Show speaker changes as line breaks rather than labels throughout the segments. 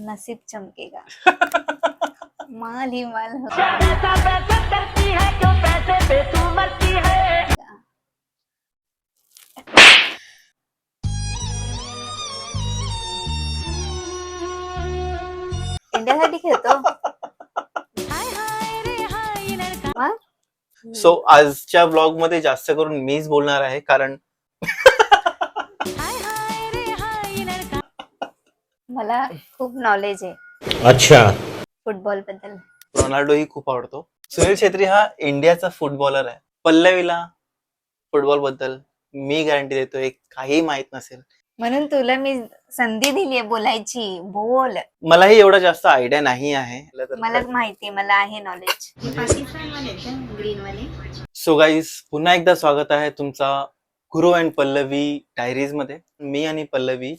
नसीब चमकेगा. माल ही माल हो. इंडियासाठी खेळतो. मग
सो आजच्या ब्लॉग मध्ये जास्त करून मीच बोलणार आहे, कारण
मला खूप नॉलेज आहे
अच्छा.
फुटबॉल बद्दल.
रोनाल्डो ही खूप आवडतो. सुनील छेत्री हा इंडियाचा फुटबॉलर आहे. पल्लवीला फुटबॉल बद्दल मी गॅरंटी देतोय काही माहित नसेल.
म्हणून तुला मी संधी दिली आहे बोलायची. बोल.
मलाही एवढा जास्त आयडिया नाही आहे.
मला माहिती, मला आहे नॉलेज. पाकिस्तान वाले ग्रीन वाले.
सो गाईज, पुन्हा एकदा स्वागत आहे तुमचा गुरु अँड पल्लवी डायरीज मध्ये. मी आणि पल्लवी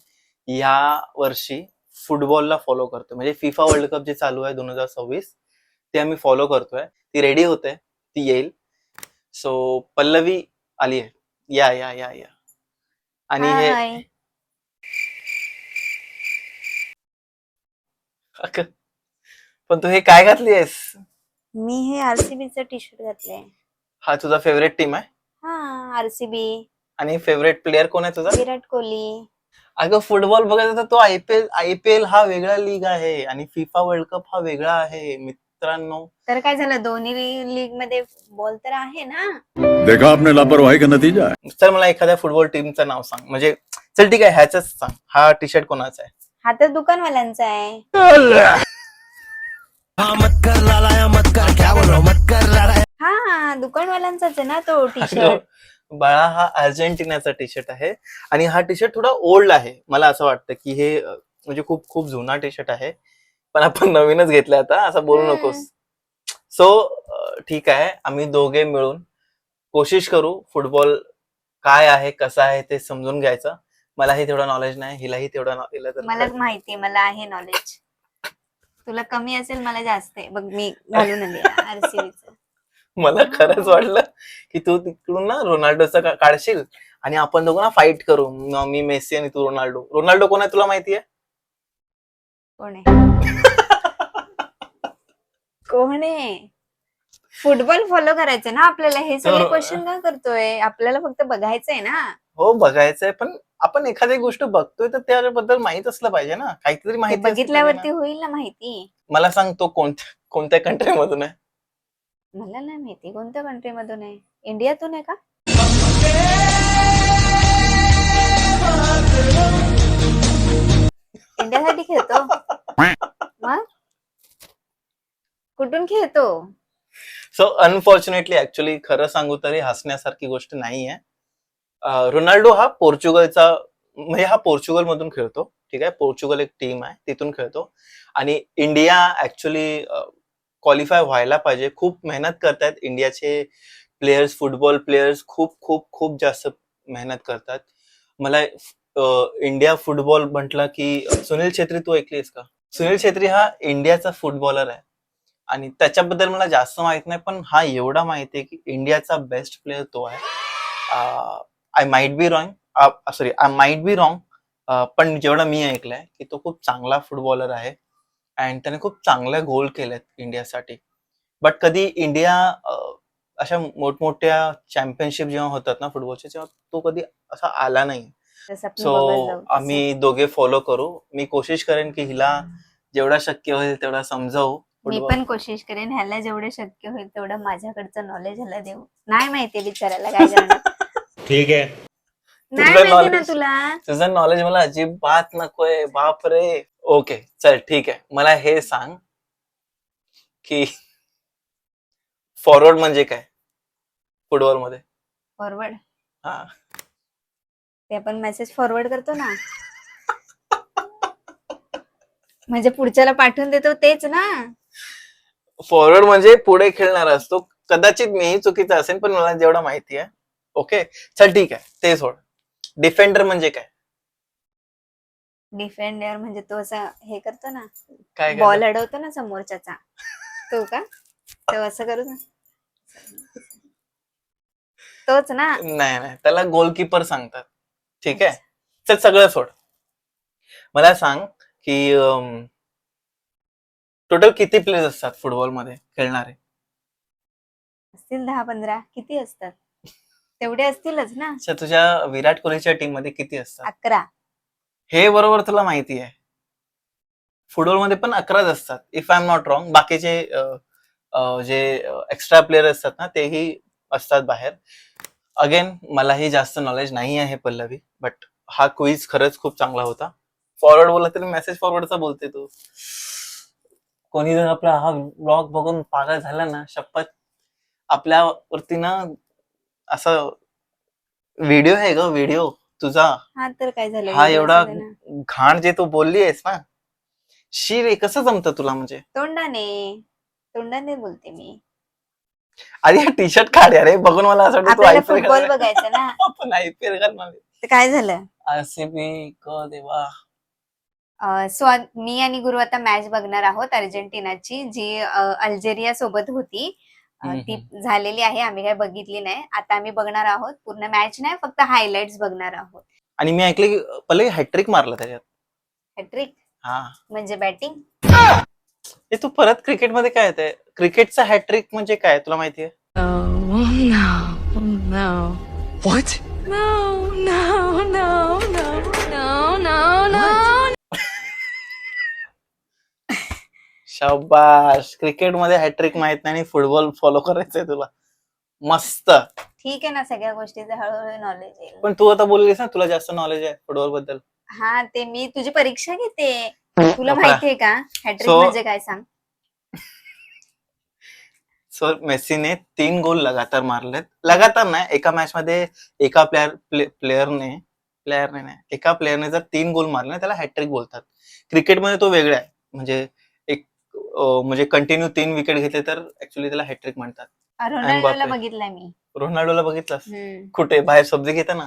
या वर्षी फुटबॉलला फॉलो करतोय, म्हणजे फिफा वर्ल्ड कप जे चालू आहे 2026 ते आम्ही फॉलो करतोय. ती रेडी होते, ती येईल. सो पल्लवी आली आहे. या या या या. आणि हे
हाय.
पण तू हे काय घातली आहेस?
मी हे आरसीबीचं टी शर्ट घातलंय.
हा तुझा फेवरेट टीम आहे?
हा, आरसीबी.
आणि फेवरेट प्लेअर कोण आहे तुझा?
विराट कोहली.
अगं फुटबॉल बघायचं तर तो आयपीएल हा वेगळा लीग आहे आणि फिफा वर्ल्ड कप हा वेगळा आहे मित्रांनो.
तर काय झालं, दोन्ही लीग मध्ये बॉल तर आहे ना.
देखा आपने लापरवाही का नतीजा.
चल मला एखाद्या फुटबॉल टीमचं नाव सांग. म्हणजे चल ठीक आहे, ह्याच सांग. हा टी शर्ट कोणाचा आहे?
हा तर दुकानवाल्यांचा आहे. हा, दुकानवाल्यांचाच आहे ना तो टी शर्ट.
बाळा, हा अर्जेंटिनाचा टी शर्ट आहे आणि हा टी शर्ट थोडा ओल्ड आहे. मला असं वाटतं की हे म्हणजे खूप खूप जुना टी शर्ट आहे, पण आपण नवीनच घेतला आता, असं बोलू नकोस. सो ठीक आहे, आम्ही दोघे मिळून कोशिश करू फुटबॉल काय आहे कसा आहे ते समजून घ्यायचं. मलाही तेवढं नॉलेज नाही, हिलाही तेवढं नॉलेज.
मला माहिती, मला आहे नॉलेज. तुला कमी असेल, मला जास्त आहे. बघ मी घालून आली आरसीबीचं.
मला खरंच वाटलं की तू तिकडून ना रोनाल्डोचा काढशील आणि आपण दोघं ना फाईट करू. मी मेसी आणि तू रोनाल्डो. रोनाल्डो कोण आहे तुला माहितीये?
कोण आहे? कोण आहे? फुटबॉल फॉलो करायचं ना आपल्याला. हे सगळे क्वेश्चन का करतोय? आपल्याला फक्त बघायचंय ना.
हो बघायचंय, पण आपण एखादी गोष्ट बघतोय तर त्याबद्दल माहित असलं पाहिजे ना, काहीतरी माहिती असलं पाहिजे
बघितल्यावरती
ना.
होईल ना माहिती.
मला सांग, तो कोणत्या कंट्री मधून आहे?
मला नाही माहिती कोणत्या कंट्री मधून आहे. इंडियातून आहे का? इंडियासाठी खेळतो. मग कुठून खेळतो?
सो अनफॉर्च्युनेटली, ऍक्च्युली खरं सांगू तरी हसण्यासारखी गोष्ट नाहीये. रोनाल्डो हा पोर्चुगलचा, म्हणजे हा पोर्चुगल मधून खेळतो. ठीक आहे, पोर्चुगल एक टीम आहे, तिथून खेळतो. आणि इंडिया ऍक्च्युली क्वालिफाय व्हायला पाहिजे. खूप मेहनत करतायत इंडियाचे प्लेयर्स, फुटबॉल प्लेयर्स खूप खूप खूप जास्त मेहनत करतात. मला इंडिया फुटबॉल म्हटलं की सुनील छेत्री तू ऐकलीस का? सुनील छेत्री हा इंडियाचा फुटबॉलर आहे आणि त्याच्याबद्दल मला जास्त माहित नाही, पण हा एवढा माहिती आहे की इंडियाचा बेस्ट प्लेअर तो आहे. आय माइट बी रॉंग, पण जेवढं मी ऐकलंय की तो खूप चांगला फुटबॉलर आहे आणि त्याने खूप चांगले गोल केलेत इंडियासाठी. बट कधी इंडिया अशा मोठमोठ्या चॅम्पियनशिप जेव्हा होतात ना फुटबॉलच्या, तेव्हा तो कधी असा आला नाही. सो आम्ही दोघे फॉलो करू. मी कोशिश करेन की हिला जेवढा शक्य होईल तेवढा समजावू.
मी पण कोशिश करेन ह्याला जेवढं शक्य होईल तेवढं माझ्याकडचं नॉलेज ह्याला देऊ. नाही माहिती बिचारायला काय करणार.
ठीक है.
नाही माहिती ना तुला.
तुझं नॉलेज मला अजिबात नकोय. बाप रे. ओके चल ठीक आहे, मला हे सांग की फॉरवर्ड म्हणजे काय फुटबॉल मध्ये?
फॉरवर्ड
हा,
ते आपण मेसेज फॉरवर्ड करतो ना, म्हणजे पुढच्याला पाठवून देतो तेच ना.
फॉरवर्ड म्हणजे पुढे खेळणार असतो. कदाचित मीही चुकीचा असेल, पण मला जेवढं माहिती आहे. ओके चल ठीक आहे, ते सोड. डिफेंडर म्हणजे काय?
डिफेंडर म्हणजे तो असा हे करतो ना,
काय
बॉल अडवतो ना समोरच्याचा, तो का? तो असं करू ना, तोच ना.
नाही, त्याला गोलकीपर सांगतात. ठीक आहे, चल सगळं सोड. मला सांग की टोटल किती प्लेयर्स असतात फुटबॉलमध्ये खेळणारे?
असतील 10-15. किती असतात? तेवढे असतीलच ना.
अच्छा, तुझ्या विराट कोहलीच्या टीम मध्ये किती असतात?
11.
हे बरोबर तुला माहिती आहे. फुटबॉलमध्ये पण 11च असतात if I am not wrong. बाकीचे जे एक्स्ट्रा प्लेयर असतात ना तेही असतात बाहेर. अगेन मलाही जास्त नॉलेज नाही आहे पल्लवी, बट हा क्विज खरंच खूप चांगला होता. फॉरवर्ड बोलला तरी मेसेज फॉरवर्डचा बोलते तू. कोणी जर आपला हा ब्लॉग बघून पागल झाला ना, शपथ आपल्यावरती ना असं व्हिडिओ आहे ग, व्हिडिओ तुझा.
हा तर काय झालं?
हा
video
एवढा
असू दे ना.
घाण जे तू बोलली आहेस ना, शी रे, कसं जमतं तुला? म्हणजे
तोंडाने बोलते मी.
आधी टी शर्ट काढ रे, बघून मला असं वाटतं तू
आपल्याला
IPL
फुटबॉल बघायचं ना.
आपण IPL करणार
तर काय झालं?
आरसीबी क देवा.
सो मी आणि गुरु आता मॅच बघणार आहोत अर्जेंटिनाची, जी अल्जेरिया सोबत होती. ती झालेली आहे, आम्ही काय बघितली नाही. आता आम्ही बघणार आहोत, पूर्ण मॅच नाही, फक्त हायलाइट्स बघणार आहोत.
आणि मी ऐकले की पहिले हॅट्रिक मारला त्याच्यात.
हॅट्रिक
हा,
म्हणजे बॅटिंग.
हे तू परत क्रिकेटमध्ये काय येते? क्रिकेटचा हॅट्रिक म्हणजे काय तुला माहितीये?
Oh, no, no.
What?
No, no, no, no, no, no, no.
शाबाश, क्रिकेटमध्ये हॅट्रिक माहित नाही आणि फुटबॉल फॉलो करायचंय तुला. मस्त.
ठीक आहे ना, सगळ्या गोष्टीचं हळूहळू नॉलेज येईल.
पण तू आता बोललीस ना तुला जास्त नॉलेज आहे फुटबॉल बद्दल.
हा, ते मी तुझी परीक्षा घेते. तुला
बापरा.
माहितीये का हॅट्रिक
So-
म्हणजे काय? सांग.
सो मेसीने 3 गोल लगातार मारलेत. लगातार नाही, एका मॅच मध्ये एका प्लेयरने नाही, एका प्लेयरने जर 3 गोल मारले ना, त्याला हॅट्रिक बोलतात. क्रिकेटमध्ये तो वेगळा आहे. म्हणजे एक म्हणजे कंटिन्यू 3 विकेट घेतले तर ऍक्च्युली त्याला हॅट्रिक म्हणतात.
रोनाल्डोला
बापरे.
बघितलाय मी.
रोनाल्डोला बघितलंस?
हम्म.
कुठे? बाहेर शब्द घेताना?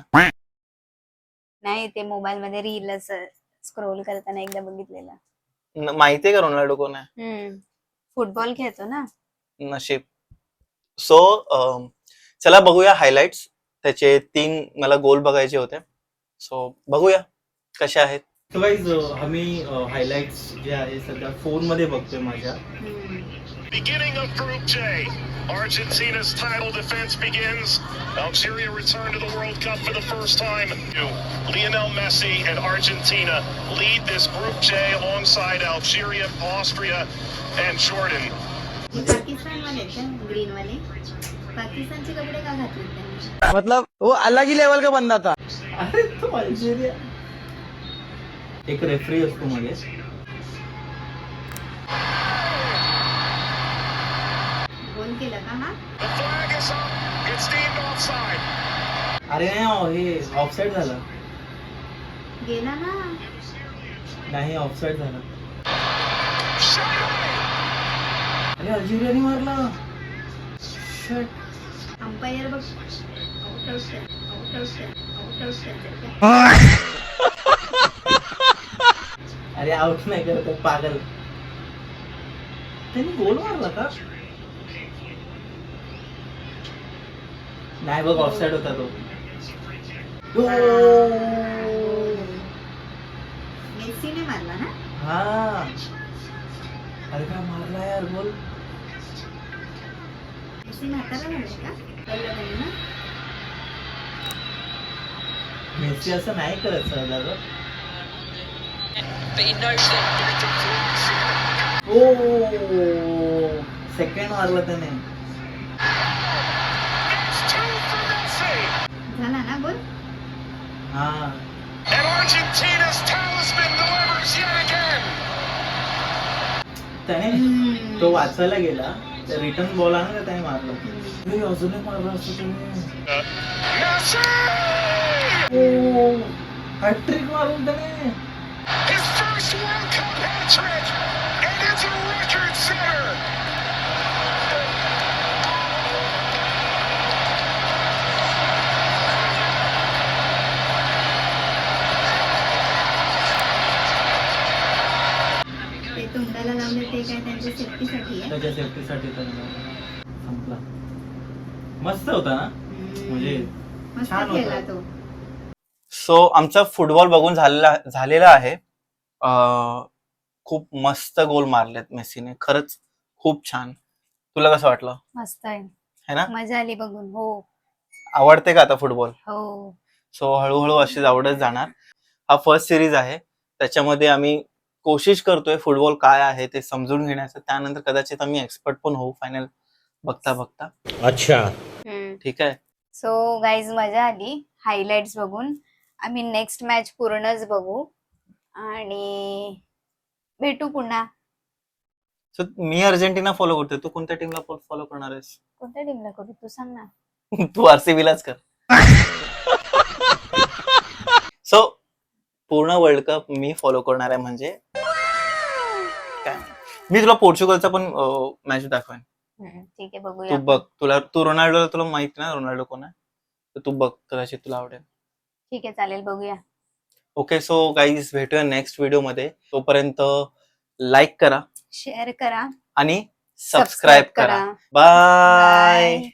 नाही, ते मोबाईल मध्ये रील स्क्रोल करताना एकदा बघितलेलं.
माहितीये का रोनाल्डो कोण आहे?
फुटबॉल खेळतो ना.
नशीब. सो चला बघूया हायलाइट्स. त्याचे 3 मला गोल बघायचे होते. सो बघूया कसे आहेत. सो गाईज, आम्ही हायलाइट्स जे आहे सध्या फोन मध्ये बघतोय माझ्या.
Beginning of Group J, Argentina's title defense begins. Algeria return to the World Cup for the first time. Lionel Messi and Argentina lead this Group J alongside Algeria, Austria, and Jordan.
Pakistan वाले green वाले पाकिस्तानचे कपडे का घातले त्यांनी?
मतलब वो अलग ही लेवल का बंदा था.
अरे तो अल्जेरिया. एक रेफरी असतो मध्ये.
गोल केलं का हा?
The flag is up. It's deemed offside.
अरे नाही, हे ऑफसाईड झालं.
गेला ना.
नाही, ऑफसाईड झालं.
Shot away.
अरे अल्जेरियाने मारला. Shit.
अंपायर बघ. Out out.
अरे आउट नाही करत आहे, पागल. त्यांनी गोल मारला का? नाही बघ, ऑफसाईड होता तो.
मेसीने मारला ना.
हा, अरे काय मारला यार गोल.
मेसी हाताला लागले का? कळलं त्यांनी ना.
मेसी असं नाही करत सहजा ग. ओ, सेकंड मारला त्याने.
It's 2 for Messi.
झाला ना गोल.
हा,
And Argentina's talisman delivers yet again.
त्याने तो वाचायला गेला, रिटर्न बॉल आला ना, त्याने मारला. अरे अजून एक मारला असतो त्याने.
Messi!
ओ, हॅट्रिक मारून त्याने.
His first World Cup hat-trick, and it's a record setter.
ते तोंडाला लावले ते काय त्यांच्या सेफ्टीसाठी आहे.
त्याच्या सेफ्टीसाठी तर संपला. मस्त होता ना, म्हणजे
मस्त
छान
खेळला
होता.
तो.
सो आमचा फुटबॉल बघून झालेला आहे. खूप मस्त गोल मारलेत मेसीने, खरंच खूप छान. तुला कसं वाटलं
मस्त आहे,
है ना?
मजा आली बघून. हो
आवडते का आता फुटबॉल?
हो.
सो हळूहळू अशीच आवडत जाणार. हा फर्स्ट सिरीज आहे, त्याच्यामध्ये आम्ही कोशिश करतोय फुटबॉल काय आहे ते समजून घेण्याचं. त्यानंतर कदाचित आम्ही एक्सपर्ट पण होऊ फायनल बघता बघता.
अच्छा.
ठीक आहे.
सो गाईज मजा आली हायलाइट्स बघून. आम्ही नेक्स्ट मॅच पूर्णच बघू आणि भेटू पुन्हा.
सो मी अर्जेंटिना फॉलो करतोय, तू कोणत्या टीमला फॉलो करणार आहेस?
कोणत्या टीमला करू तू सांग ना.
तू आरसीबीलाच कर. सो पूर्ण वर्ल्ड कप मी फॉलो करणार आहे. म्हणजे काय, मी तुला पोर्चुगलचा पण मॅच दाखवेन.
ठीक आहे बघूया
तू
आपण.
बघ, तू रोनाल्डो, तुला माहिती ना रोनाल्डो कोण आहे, तर तू बघ, कदाचित तुला आवडेल.
ठीक आहे चालेल बघूया.
ओके, सो गाईज भेटूया नेक्स्ट व्हिडिओ मध्ये. तोपर्यंत लाईक करा
शेअर करा,
आणि सबस्क्राईब करा. बाय.
बाय.